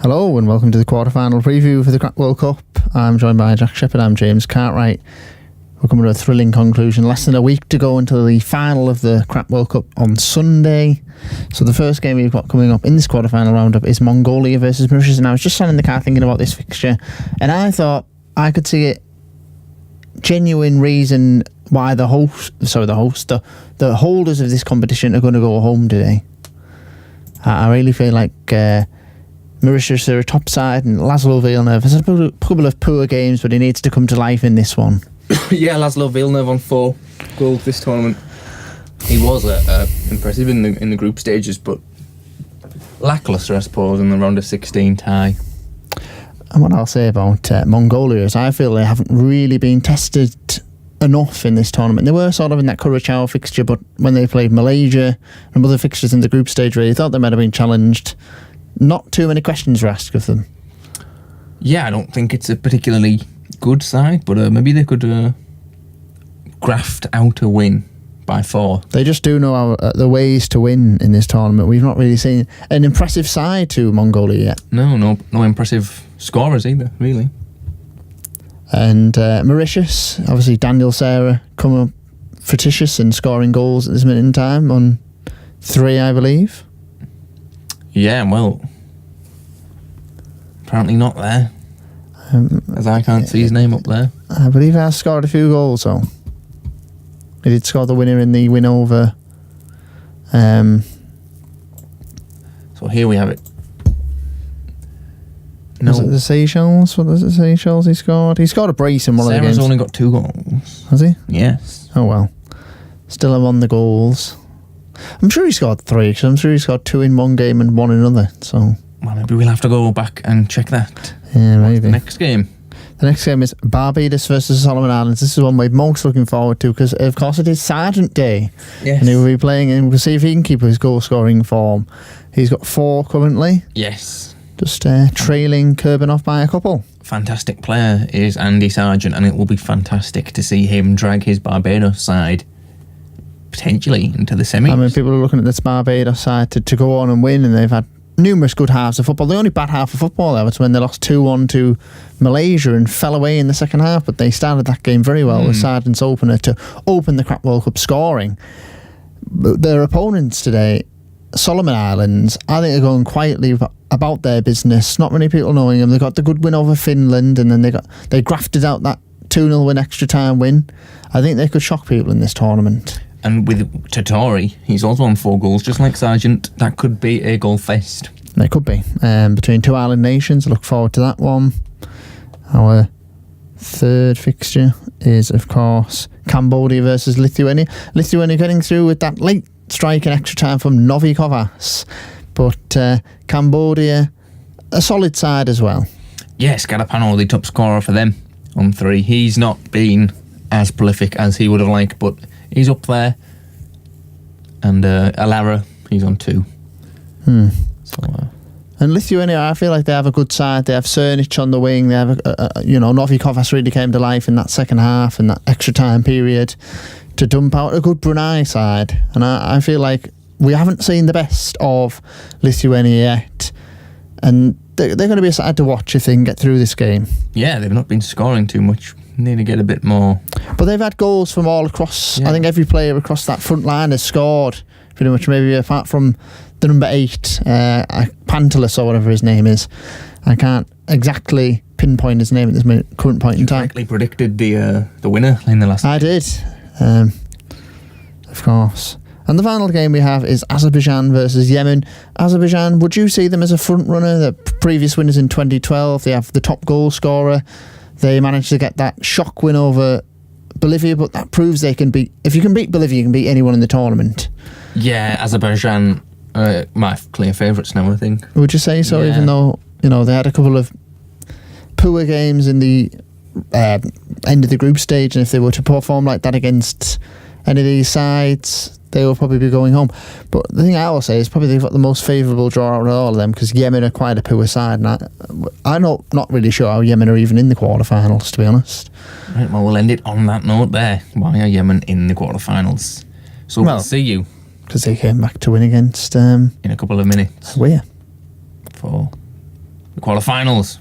Hello and welcome to the quarter-final preview for the Crap World Cup. I'm joined by Jack Shepherd. I'm James Cartwright. We're coming to a thrilling conclusion. Less than a week to go until the final of the Crap World Cup on Sunday. So the first game we've got coming up in this quarter-final roundup is Mongolia versus Mauritius. And I was just sat in the car thinking about this fixture, and I thought I could see it genuine reason why the holders of this competition are going to go home today. I really feel like Mauritius are a top side, and Laszlo Villeneuve has had a couple of poor games, but he needs to come to life in this one. Yeah, Laszlo Villeneuve on 4 goals this tournament. He was impressive in the group stages, but lacklustre, I suppose, in the round of 16 tie. And what I'll say about Mongolia is I feel they haven't really been tested enough in this tournament. They were sort of in that Curacao fixture, but when they played Malaysia and other fixtures in the group stage, really thought they might have been challenged. Not too many questions were asked of them. Yeah, I don't think it's a particularly good side, but maybe they could graft out a win by 4. They just do know the ways to win in this tournament. We've not really seen an impressive side to Mongolia yet. No impressive scorers either, really. And Mauritius, obviously Daniel Sarah coming up fictitious and scoring goals at this minute in time on 3, I believe. Yeah, well, apparently not there, as I can't see his name up there. I believe he has scored a few goals, though. He did score the winner in the win over. So here we have it. Was it the Seychelles? What was it, Seychelles he scored? He scored a brace in one of the games. Sarah's only got 2 goals. Has he? Yes. Oh, well. Still among the goals. I'm sure he scored 3, because I'm sure he scored 2 in one game and 1 in another. So, well, maybe we'll have to go back and check that. Yeah, maybe. What's the next game? The next game is Barbados versus Solomon Islands. This is one we're most looking forward to because, of course, it is Sergeant Day. Yes. And he will be playing, and we'll see if he can keep his goal-scoring form. He's got 4 currently. Yes. Just trailing Kurbanov by a couple. Fantastic player is Andy Sargent, and it will be fantastic to see him drag his Barbados side potentially into the semis. I mean, people are looking at this Barbados side to go on and win, and they've had numerous good halves of football. The only bad half of football there was when they lost 2-1 to Malaysia and fell away in the second half, but they started that game very well with Sargent's opener to open the Crap World Cup scoring. But their opponents today, Solomon Islands, I think are going quietly about their business. Not many people knowing them. They got the good win over Finland, and then they grafted out that 2-0 win, extra time win. I think they could shock people in this tournament. And with Tatori, he's also on 4 goals, just like Sargent. That could be a goal fest. They could be. Between 2 island nations, I look forward to that one. Our third fixture is, of course, Cambodia versus Lithuania. Lithuania getting through with that late strike and extra time from Novi Kovas. But Cambodia, a solid side as well. Yes, Garapano, the top scorer for them on 3. He's not been as prolific as he would have liked, but he's up there. And Alara, he's on 2. And Lithuania, I feel like they have a good side. They have Cernic on the wing. They have, Novi Kovas really came to life in that second half and that extra time period to dump out a good Brunei side. And I feel like we haven't seen the best of Lithuania yet. And they're going to be a side to watch if they can get through this game. Yeah, they've not been scoring too much. Need to get a bit more. But they've had goals from all across. Yeah. I think every player across that front line has scored pretty much, maybe apart from the number 8, Pantelis or whatever his name is. I can't exactly pinpoint his name at this current point in time. You correctly predicted the winner in the last. I did, of course. And the final game we have is Azerbaijan versus Yemen. Azerbaijan, would you see them as a front runner? The previous winners in 2012. They have the top goal scorer. They managed to get that shock win over Bolivia, but that proves they can beat. If you can beat Bolivia, you can beat anyone in the tournament. Yeah, Azerbaijan, my clear favourites now, I think. Would you say so? Yeah. Even though they had a couple of poor games in the end of the group stage, and if they were to perform like that against any of these sides, they will probably be going home. But the thing I will say is probably they've got the most favourable draw out of all of them, because Yemen are quite a poor side, and I'm not really sure how Yemen are even in the quarterfinals, to be honest. Right, well, we'll end it on that note there. Why are Yemen in the quarterfinals? So we'll see you. Because they came back to win against... in a couple of minutes. Where? For quarterfinals.